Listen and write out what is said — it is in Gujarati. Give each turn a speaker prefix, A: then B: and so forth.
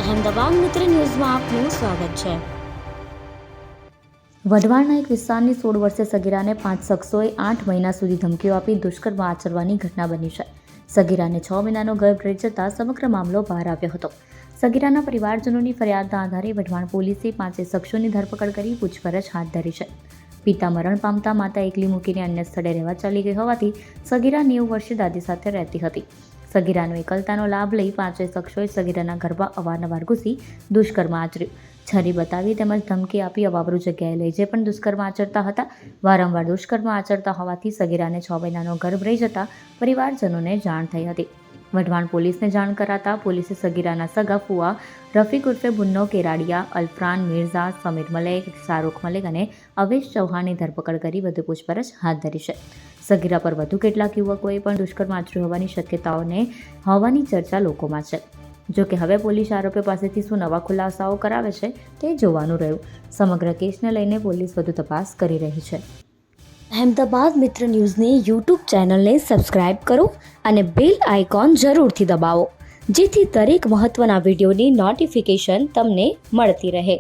A: અહેમદાબાદ મિત્ર ન્યૂઝમાં આપનું સ્વાગત છે।
B: વઢવાણના એક વિસ્તારની 16 વર્ષીય સગીરાને 5 શખ્સોએ 8 મહિના સુધી ધમકીઓ આપી દુષ્કર્મ આચરવાની ઘટના બની છે। સગીરાને 6 મહિનાનો ગર્ભ રહી જતા સમગ્ર મામલો બહાર આવ્યો હતો। સગીરાના પરિવારજનોની ફરિયાદના આધારે વઢવાણ પોલીસે 5 શખ્સોની ધરપકડ કરી પૂછપરછ હાથ ધરી છે। પિતા મરણ પામતા માતા એકલી મૂકીને અન્ય સ્થળે રહેવા ચાલી ગઈ હોવાથી સગીરા 90 વર્ષીય દાદી સાથે રહેતી હતી। સગીરાનો એકલતાનો લાભ લઈ 5 શખ્સોએ સગીરાના ઘરમાં અવારનવાર ઘૂસી દુષ્કર્મ આચર્યું, છરી બતાવી તેમજ ધમકી આપી અવાવરૂ જગ્યાએ લઈ જઈ પણ દુષ્કર્મ આચરતા હતા। વારંવાર દુષ્કર્મ આચરતા હોવાથી સગીરાને 6 મહિનાનો ગર્ભ રહી જતા પરિવારજનોને જાણ થઈ હતી। વઢવાણ પોલીસને જાણ કરાતા પોલીસે સગીરાના સગા ફુવા રફીક ઉર્ફે ભુન્નો કેરાડિયા, અલ્ફરાન મિર્ઝા, સમીર મલેક, શાહરૂખ મલેક અને અવેશ ચૌહાણની ધરપકડ કરી વધુ પૂછપરછ હાથ ધરી છે। સગીરા પર વધુ કેટલાક યુવકોએ પણ દુષ્કર્મ આચર્યું હોવાની શક્યતાઓને હોવાની ચર્ચા લોકોમાં છે। જોકે હવે પોલીસ આરોપીઓ પાસેથી શું નવા ખુલાસાઓ કરાવે છે તે જોવાનું રહ્યું। સમગ્ર કેસને લઈને પોલીસ વધુ તપાસ કરી રહી છે।
A: અહેમદાબાદ મિત્ર ન્યૂઝની યુટ્યુબ ચેનલને સબસ્ક્રાઇબ કરો અને બેલ આઇકોન જરૂરથી દબાવો, જેથી દરેક મહત્ત્વના વિડીયોની નોટિફિકેશન તમને મળતી રહે।